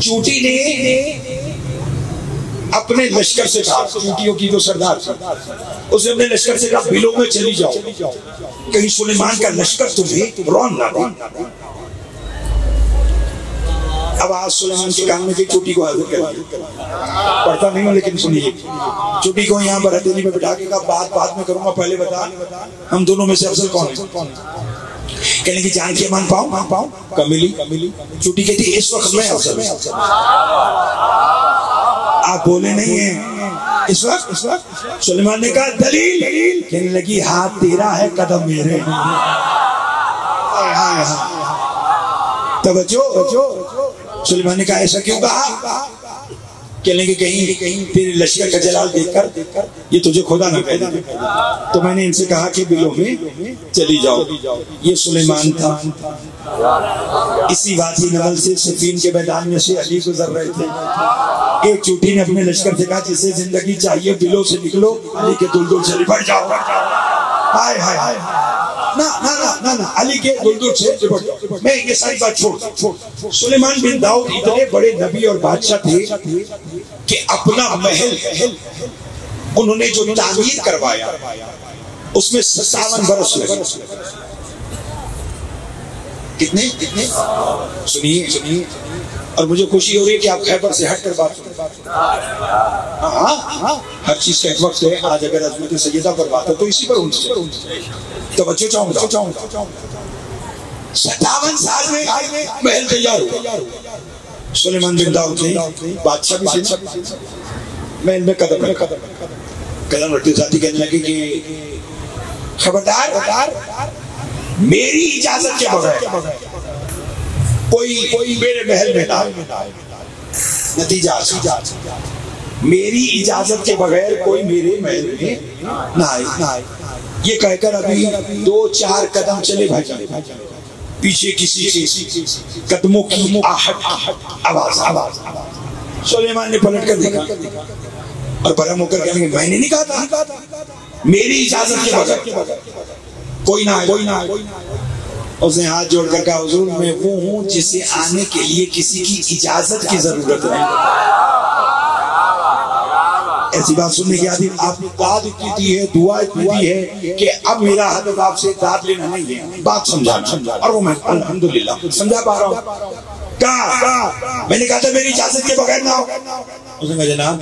چوٹی نے اپنے لشکر سے کہا، چوٹیوں کی جو سردار تھی، اس نے اپنے لشکر سے کہا بلوں میں چلی جاؤ، کہیں سلیمان کا لشکر تمہیں رون نہ دے۔ اب آج سلیمان کے کام میں کہ چوٹی کو حاضر کر دیا، پڑھتا نہیں ہوں لیکن سنیے، چوٹی کو یہاں پر ہتھیلی میں بٹھا کے کہا بات بعد میں کروں گا، پہلے بتا ہم دونوں میں سے افضل کون ہے؟ کہنے کی جان کی امان پاؤں؟ کملی۔ چوٹی کہتی اس وقت میں افضل ہوں۔ آپ بولے نہیں ہیں اس وقت؟ سلیمان نے کہا دلیل؟ کہنے لگی ہاتھ تیرا ہے قدم میرے۔ توجہ۔ سلیمان نے کہا ایسا کیوں کہا؟ کہنے لگے کہیں تیرے لشکر کا جلال دیکھ کر یہ تجھے خدا نہ کہہ دے، تو میں نے ان سے کہا کہ بلوں میں چلی جاؤ۔ یہ سلیمان تھا، اسی وادی نمل سے صفین کے میدان میں سے علی گزر رہے تھے۔ ایک چوٹی نے اپنے لشکر سے کہا جسے زندگی چاہیے بلوں سے نکلو، علی کے دلدل سے لپٹ جاؤ۔ ہائے ہائے نہ علی کے دلدل سے لپٹ جاؤ۔ میں یہ ساری بات چھوڑ، سلیمان بن داؤد اتنے بڑے نبی اور بادشاہ تھے کہ اپنا محل انہوں نے جو تعمیر کروایا اس میں 57 برس لگے۔ کتنے؟ سنیے، اور مجھے خوشی ہو رہی ہے کہ آپ خیبر سے ہٹ کر بات کریں۔ ہاں، ہر چیز کا ایک وقت ہے۔ آج اگر عظمت سیدہ پر بات ہے تو اسی پر ان سے توجہ چاہوں گا۔ 57 سال میں محل تیار ہوا۔ سلیمان بن داؤد نے بادشاہ بھی سے محل میں قدم رکھتے ذاتی کہنے لگے کہ خبردار، میری اجازت کے بغیر کوئی میرے محل میں نہ آئے۔ نتیجہ میری اجازت کے بغیر کوئی میرے محل میں نہ آئے۔ یہ کہہ کر ابھی 2-4 قدم چلے بھائی، پیچھے کسی کے قدموں کی آواز۔ سلیمان نے پلٹ کر دیکھا اور برہم ہو کر کہنے میں نے نہیں کہا تھا میری اجازت کے بغیر کوئی نہ آئے۔ اس نے ہاتھ جوڑ کر کہا حضور میں وہ ہوں جسے آنے کے لیے کسی کی اجازت کی ضرورت نہیں۔ ایسی بات سننے کی عادت آپ نے داد اتنی دی ہے، دعا اتنی دی ہے کہ اب میرا حدث آپ سے داد لینا نہیں ہے، بات سمجھانا، اور وہ میں الحمدللہ سمجھا پا رہا ہوں۔ کہا میں نے کہا تھا میری اجازت کے بغیر نہ ہو۔ اس نے کہا جناب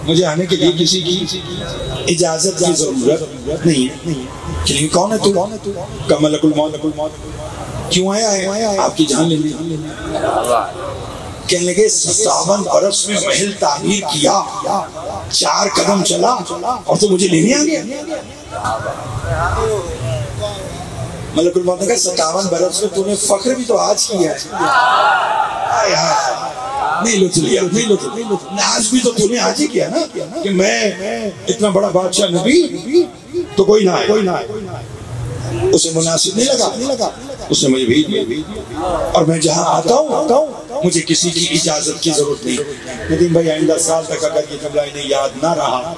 مجھے آنے کے لیے کسی کی اجازت کی ضرورت نہیں ہے۔ کہ کون ہے تو؟ کہ ملک الموت۔ کیوں آیا ہے؟ آپ کی جان لینے۔ کہنے لگے 57 برس میں محل تعمیر کیا، 4 قدم چلا اور تو مجھے لینے آ گیا۔ ملک الموت نے کہا 57 برس میں تو نے فخر بھی تو آج کیا ہے، نہیں لطف لیا، ناز بھی تو تو نے آج ہی کیا نا کہ میں اتنا بڑا بادشاہ نبی تو کوئی نہ آئے۔ اسے مناسب نہیں لگا، اس نے مجھے بھیج دیا اور میں جہاں آتا ہوں مجھے کسی کی اجازت کی ضرورت نہیں۔ ندیم بھائی آئندہ سال تک اگر یہ جملہ انہیں یاد نہ رہا،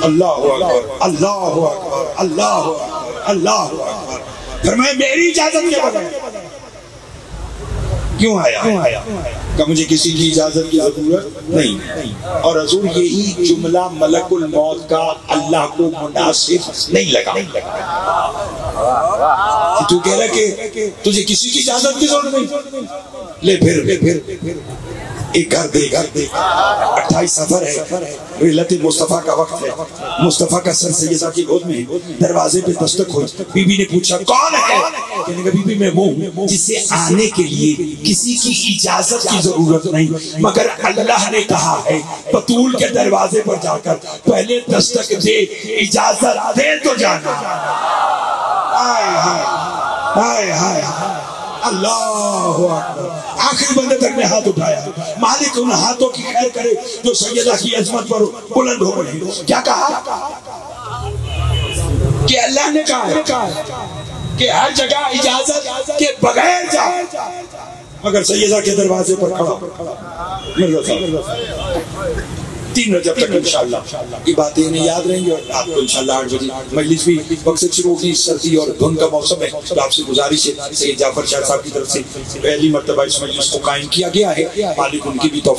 اللہ اکبر، اللہ اکبر، اللہ اکبر، اللہ اکبر، فرمایا میری اجازت کے بغیر کیوں آیا؟ کہ مجھے کسی کی اجازت کی ضرورت نہیں۔ اور حضور یہی جملہ ملک الموت کا اللہ کو مناسب نہیں لگا۔ تو کہہ رہا کہ تجھے کسی کی اجازت کی ضرورت نہیں، لے پھر ایک گھر دے 28 سفر ہے، ریلت مصطفیٰ کا وقت ہے، مصطفیٰ کا سر سیدہ کی گود میں، دروازے پہ دستک ہوئی، بی بی نے پوچھا کون ہے؟ کہنے لگا بی بی میں وہ ہوں جسے آنے کے لیے کسی کی اجازت کی ضرورت نہیں، مگر اللہ نے کہا ہے بطول کے دروازے پر جا کر پہلے دستک دے، اجازت دے تو جانا۔ ہائے ہائے اللہ اکبر۔ آخری بندے تک نے ہاتھ اٹھایا، مالک ان ہاتھوں کی خیر کرے جو سیدہ کی عظمت پر بلند ہو رہے ہیں۔ کیا کہا؟ کہ اللہ نے کہا کہ ہر جگہ اجازت کے بغیر جا، مگر سیدہ کے دروازے پر کھڑا مرزا صاحب 3 رجب تک انشاءاللہ یہ باتیں انہیں یاد رہیں گی، اور آپ کو انشاءاللہ 8 بجے مجلس بھی وقت سے شروع ہوگی. سردی اور دھند کا موسم ہے تو آپ سے گزارش ہے، سید جعفر شاہ صاحب کی طرف سے پہلی مرتبہ اس مجلس کو قائم کیا گیا ہے، مالک ان کی بھی توفیق